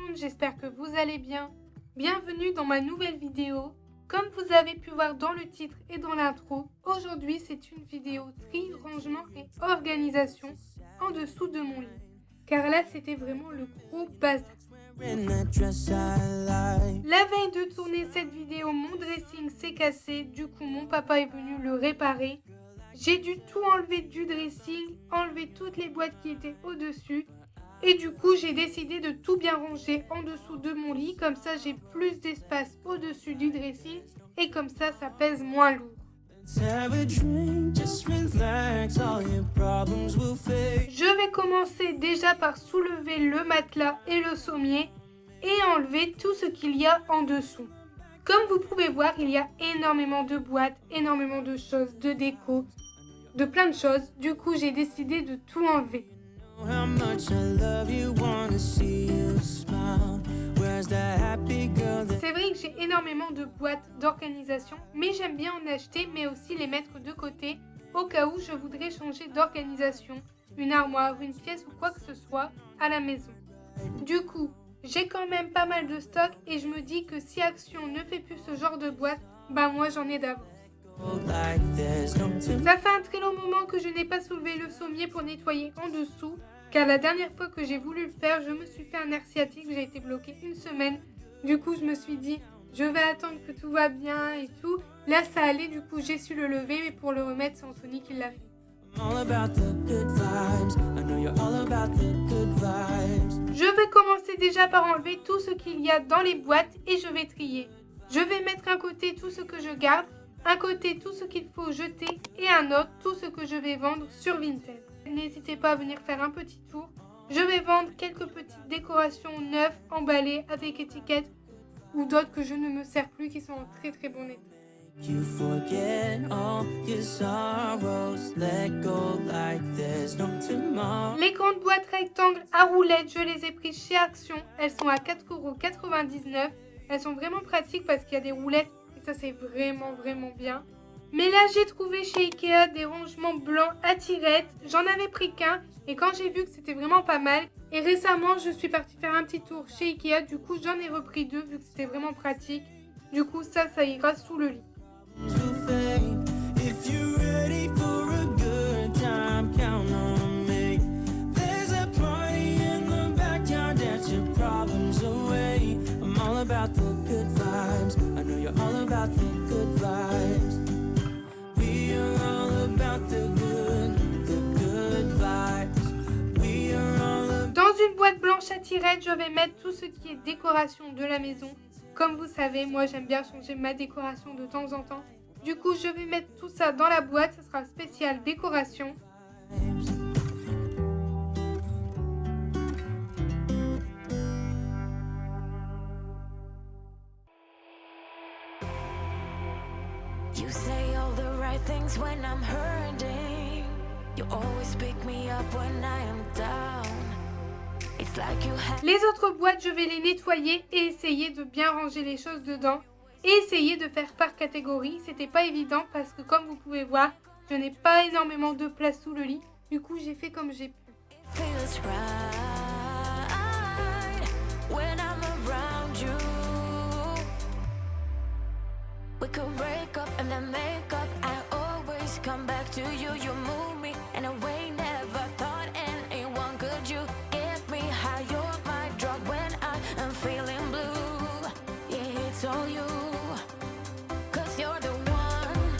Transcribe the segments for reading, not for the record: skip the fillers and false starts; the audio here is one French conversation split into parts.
monde, j'espère que vous allez bien. Bienvenue dans ma nouvelle vidéo. Comme vous avez pu voir dans le titre et dans l'intro, aujourd'hui c'est une vidéo tri, rangement et organisation en dessous de mon lit. Car là c'était vraiment le gros bazar. La veille de tourner cette vidéo, mon dressing s'est cassé, du coup mon papa est venu le réparer. J'ai dû tout enlever du dressing, enlever toutes les boîtes qui étaient au-dessus. Et du coup, j'ai décidé de tout bien ranger en dessous de mon lit. Comme ça, j'ai plus d'espace au-dessus du dressing. Et comme ça pèse moins lourd. Je vais commencer déjà par soulever le matelas et le sommier. Et enlever tout ce qu'il y a en dessous. Comme vous pouvez voir, il y a énormément de boîtes, énormément de choses, de déco, de plein de choses. Du coup, j'ai décidé de tout enlever. C'est vrai que j'ai énormément de boîtes d'organisation, mais j'aime bien en acheter, mais aussi les mettre de côté, au cas où je voudrais changer d'organisation, une armoire, une pièce ou quoi que ce soit à la maison. Du coup, j'ai quand même pas mal de stock et je me dis que si Action ne fait plus ce genre de boîte, bah moi j'en ai d'avance. Ça fait un très long moment que je n'ai pas soulevé le sommier pour nettoyer en dessous, car la dernière fois que j'ai voulu le faire, je me suis fait un nerf sciatique, j'ai été bloquée une semaine. Du coup, je me suis dit, je vais attendre que tout va bien et tout. Là, ça allait, du coup, j'ai su le lever, mais pour le remettre, c'est Anthony qui l'a fait. Je vais commencer déjà par enlever tout ce qu'il y a dans les boîtes et je vais trier. Je vais mettre un côté tout ce que je garde, un côté tout ce qu'il faut jeter et un autre tout ce que je vais vendre sur Vinted. N'hésitez pas à venir faire un petit tour. Je vais vendre quelques petites décorations neuves, emballées avec étiquette ou d'autres que je ne me sers plus qui sont en très très bon état. Les grandes boîtes rectangles à roulettes, je les ai prises chez Action. Elles sont à 4,99 €. Elles sont vraiment pratiques parce qu'il y a des roulettes et ça c'est vraiment bien. Mais là j'ai trouvé chez Ikea des rangements blancs à tirettes. J'en avais pris qu'un et quand j'ai vu que c'était vraiment pas mal. Et récemment je suis partie faire un petit tour chez Ikea. Du coup j'en ai repris deux vu que c'était vraiment pratique. Du coup ça ira sous le lit. Dans une boîte blanche à tirettes, je vais mettre tout ce qui est décoration de la maison. Comme vous savez, moi j'aime bien changer ma décoration de temps en temps. Du coup, je vais mettre tout ça dans la boîte, ça sera spécial décoration. You say all the right things when I'm hurting. You always pick me up when I am down. It's like you have... Les autres boîtes, je vais les nettoyer et essayer de bien ranger les choses dedans. Et essayer de faire par catégorie. C'était pas évident parce que comme vous pouvez voir, je n'ai pas énormément de place sous le lit. Du coup, j'ai fait comme j'ai pu. We could break up and then make up. I always come back to you. You move me in a way never thought anyone could. You get me high. You're my drug when I am feeling blue. Yeah, it's all you. 'Cause you're the one.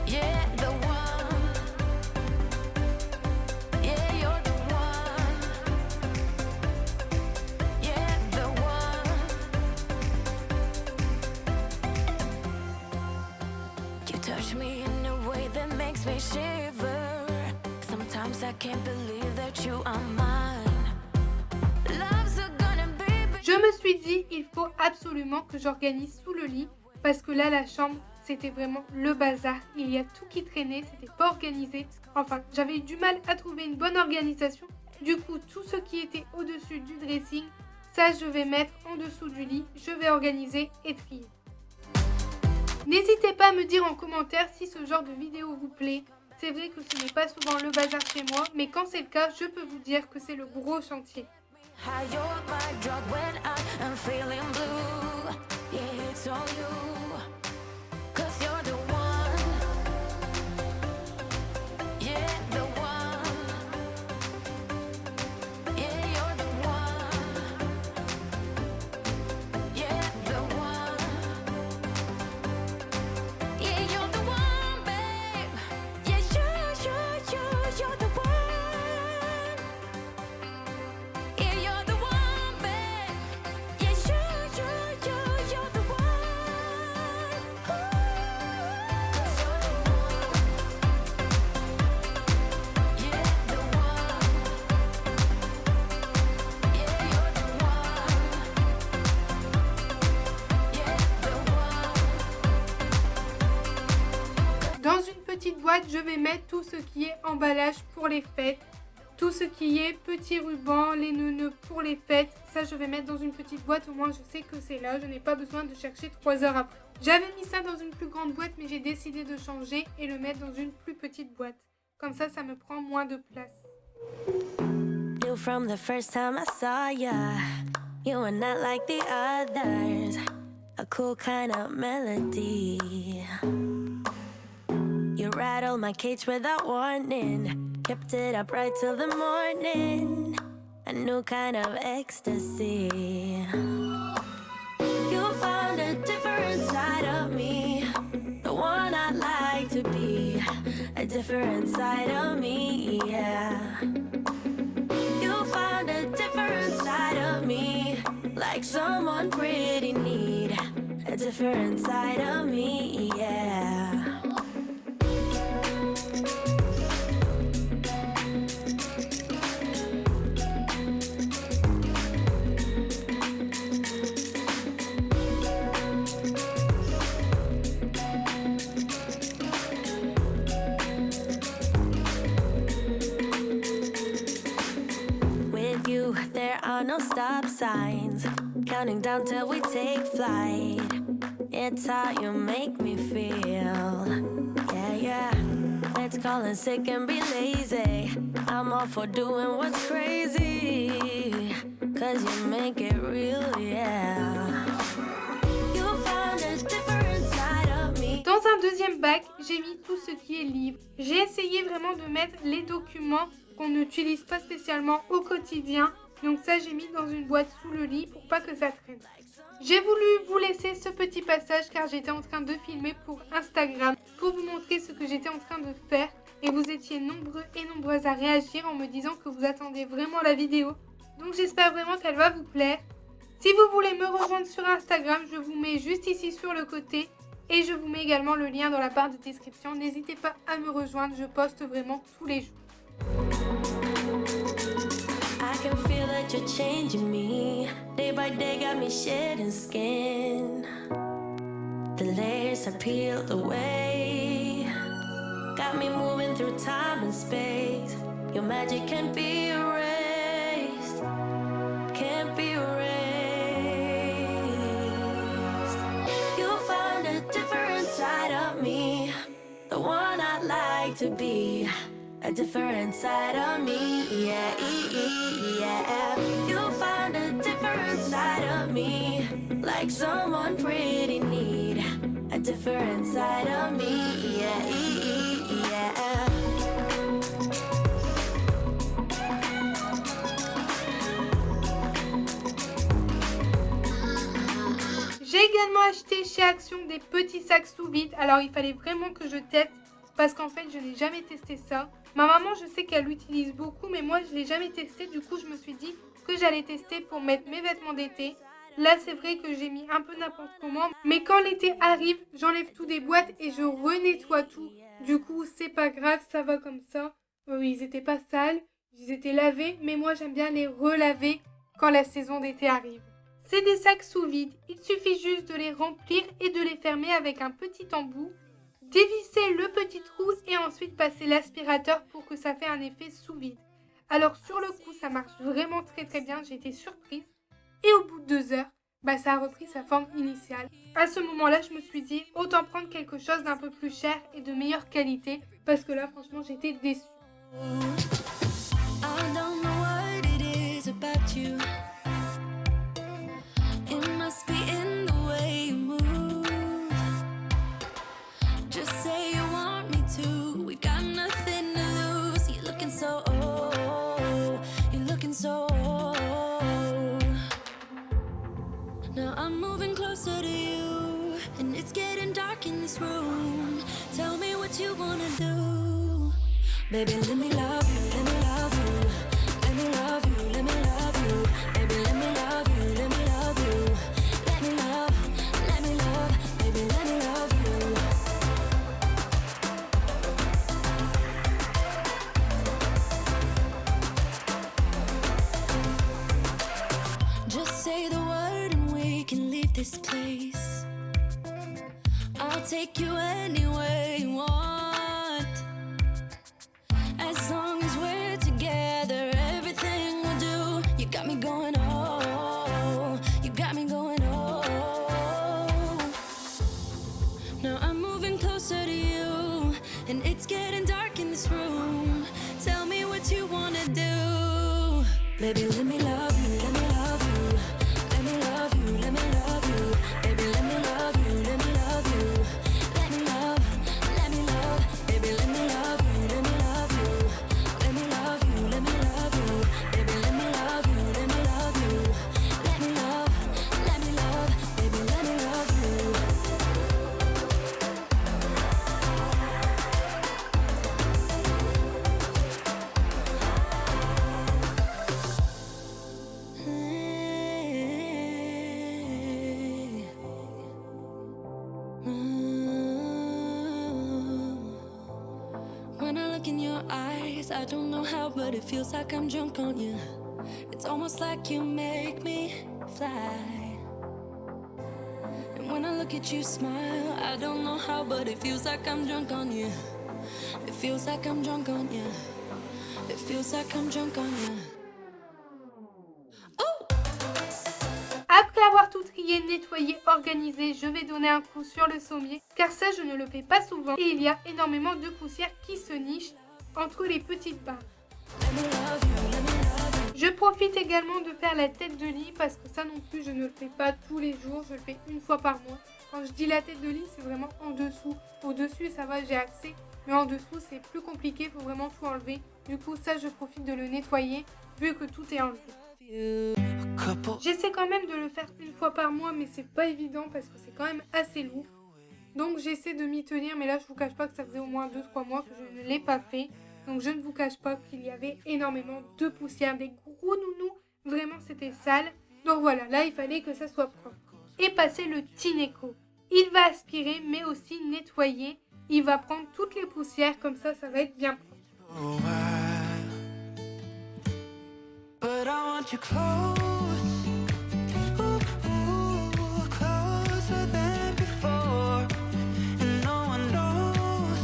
Yeah, the one. Yeah, you're the one. Yeah, the one. You touch me in a way that makes me shiver. Sometimes I can't believe that you are mine. Love's gonna be... Je me suis dit, il faut absolument que j'organise sous le lit parce que là, la chambre, c'était vraiment le bazar. Il y a tout qui traînait, c'était pas organisé. Enfin, j'avais eu du mal à trouver une bonne organisation. Du coup, tout ce qui était au-dessus du dressing, ça, je vais mettre en dessous du lit. Je vais organiser et trier. N'hésitez pas à me dire en commentaire si ce genre de vidéo vous plaît. C'est vrai que ce n'est pas souvent le bazar chez moi, mais quand c'est le cas, je peux vous dire que c'est le gros chantier. How you're my drug when I am feeling blue. Yeah, it's all you. 'Cause you're the one. Yeah, the one. Yeah, you're the one. Yeah, the one. Yeah, you're the one, babe. Yeah, you're the one. Yeah, you're the one, babe. Yeah, you're the one. Ooh. 'Cause you're the one. Yeah, the one. Yeah, you're the one. Yeah, the one. Dans une petite boîte, je vais mettre tout ce qui est emballage pour les fêtes. Tout ce qui est petits rubans, les neuneux pour les fêtes. Ça, je vais mettre dans une petite boîte. Au moins, je sais que c'est là. Je n'ai pas besoin de chercher 3 heures après. J'avais mis ça dans une plus grande boîte, mais j'ai décidé de changer et le mettre dans une plus petite boîte. Comme ça me prend moins de place. Knew from the first time I saw ya, you were not like the others. A cool kind of melody. You rattled my cage without warning. Kept it up right till the morning. A new kind of ecstasy. You found a different side of me, the one I'd like to be. A different side of me, yeah. You found a different side of me, like someone pretty neat. A different side of me, yeah. With you, there are no stop signs. Counting down till we take flight. It's how you make me feel. Yeah, yeah. Let's call in sick and be lazy. I'm all for doing what's crazy. 'Cause you make it real, yeah. You found a different side of me. Dans un deuxième bac, j'ai mis tout ce qui est livres. J'ai essayé vraiment de mettre les documents qu'on n'utilise pas spécialement au quotidien. Donc ça, j'ai mis dans une boîte sous le lit pour pas que ça traîne. J'ai voulu vous laisser ce petit passage car j'étais en train de filmer pour Instagram pour vous montrer ce que j'étais en train de faire. Et vous étiez nombreux et nombreuses à réagir en me disant que vous attendiez vraiment la vidéo. Donc j'espère vraiment qu'elle va vous plaire. Si vous voulez me rejoindre sur Instagram, je vous mets juste ici sur le côté. Et je vous mets également le lien dans la barre de description. N'hésitez pas à me rejoindre, je poste vraiment tous les jours. I can feel that you're changing me. Day by day got me shedding skin. The layers are peeled away. Got me moving through time and space. Your magic can't be erased. Can't be erased. You found a different side of me, the one I'd like to be. A different side of me, yeah, yeah. You find a different side of me, like someone pretty neat. A different side of me, yeah, yeah. J'ai également acheté chez Action des petits sacs sous vide. Alors il fallait vraiment que je teste parce qu'en fait je n'ai jamais testé ça. Ma maman, je sais qu'elle l'utilise beaucoup, mais moi je l'ai jamais testé. Du coup je me suis dit que j'allais tester pour mettre mes vêtements d'été. Là c'est vrai que j'ai mis un peu n'importe comment, mais quand l'été arrive, j'enlève tout des boîtes et je renettoie tout. Du coup c'est pas grave, ça va comme ça. Ils étaient pas sales, ils étaient lavés, mais moi j'aime bien les relaver quand la saison d'été arrive. C'est des sacs sous vide, il suffit juste de les remplir et de les fermer avec un petit embout. Dévisser le petit trou et ensuite passer l'aspirateur pour que ça fait un effet sous vide. Alors sur le coup ça marche vraiment très bien, j'ai été surprise. Et au bout de 2 heures, ça a repris sa forme initiale. À ce moment-là, je me suis dit autant prendre quelque chose d'un peu plus cher et de meilleure qualité parce que là franchement j'étais déçue. I don't know what it is about you. Now I'm moving closer to you, and it's getting dark in this room. Tell me what you wanna do. Baby, let me love you, let me love you. Let me love you, let me love you. Baby, let me love you, let me love you. Let me love, baby, let me love you. Just say the word and we can leave this place. I'll take you anywhere you want. As long as we're together, everything we'll do. You got me going, oh, you got me going, oh. Now I'm moving closer to you, and it's getting dark in this room. Tell me what you wanna do. Baby, let me love you, let me love you. Let me love you, let me love you. Baby, let me love you, let me love you. Let me love, baby, let me love you, let me love you. Let me love you, let me love you. Baby, let me love you, let me love you. Let me love, baby, let me love you. When I look in your eyes, I don't know how, but it feels like I'm drunk on you. It's almost like you make me fly. And when I look at you smile, I don't know how, but it feels like I'm drunk on you. It feels like I'm drunk on you. It feels like I'm drunk on you. Après avoir tout trié, nettoyé, organisé, je vais donner un coup sur le sommier, car ça je ne le fais pas souvent et il y a énormément de poussière qui se niche entre les petites barres. Je profite également de faire la tête de lit parce que ça non plus je ne le fais pas tous les jours, je le fais une fois par mois. Quand je dis la tête de lit, c'est vraiment en dessous. Au-dessus ça va, j'ai accès, mais en dessous c'est plus compliqué, il faut vraiment tout enlever. Du coup ça je profite de le nettoyer vu que tout est enlevé. J'essaie quand même de le faire une fois par mois, mais c'est pas évident parce que c'est quand même assez lourd. Donc j'essaie de m'y tenir, mais là je vous cache pas que ça faisait au moins 2-3 mois que je ne l'ai pas fait. Donc je ne vous cache pas qu'il y avait énormément de poussière, des gros nounous, vraiment c'était sale. Donc voilà, là il fallait que ça soit propre. Et passer le Tineco. Il va aspirer mais aussi nettoyer. Il va prendre toutes les poussières, comme ça va être bien propre. But I want you close, closer than before, and no one knows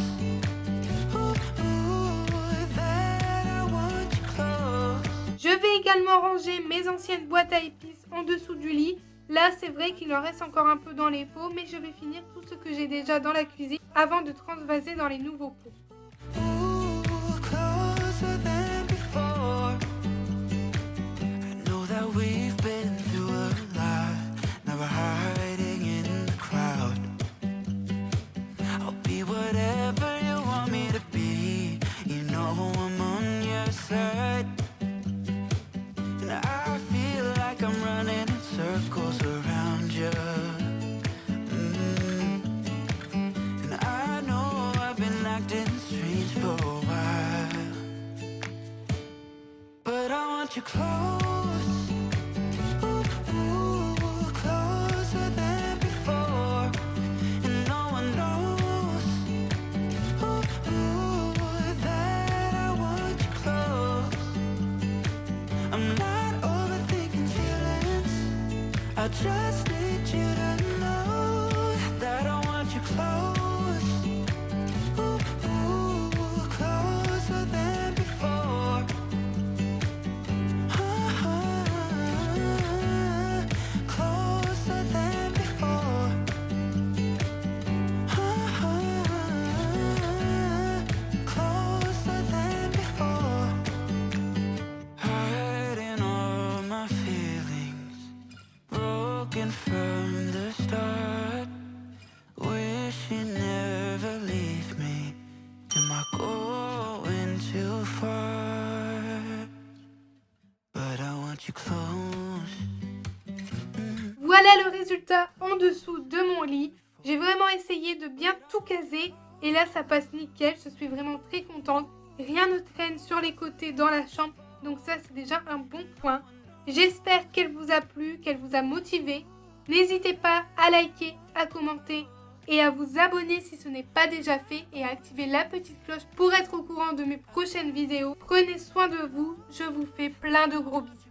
that I want you close. Je vais également ranger mes anciennes boîtes à épices en dessous du lit. Là, c'est vrai qu'il en reste encore un peu dans les pots, mais je vais finir tout ce que j'ai déjà dans la cuisine avant de transvaser dans les nouveaux pots. We've been through a lot, now we're hiding in the crowd. I'll be whatever you want me to be, you know I'm on your side. And I feel like I'm running in circles around you. And I know I've been acting strange for a while, but I want you close. I just need you to know that I want you close, closer than before. Closer than before. Closer than before. Hiding all my feelings, broken from the start. Wish you never leave me. Am I going too far? But I want you close. Voilà le résultat en dessous de mon lit. J'ai vraiment essayé de bien tout caser et là ça passe nickel, je suis vraiment très contente. Rien ne traîne sur les côtés dans la chambre, donc ça c'est déjà un bon point. J'espère qu'elle vous a plu, qu'elle vous a motivé. N'hésitez pas à liker, à commenter et à vous abonner si ce n'est pas déjà fait et à activer la petite cloche pour être au courant de mes prochaines vidéos. Prenez soin de vous, je vous fais plein de gros bisous.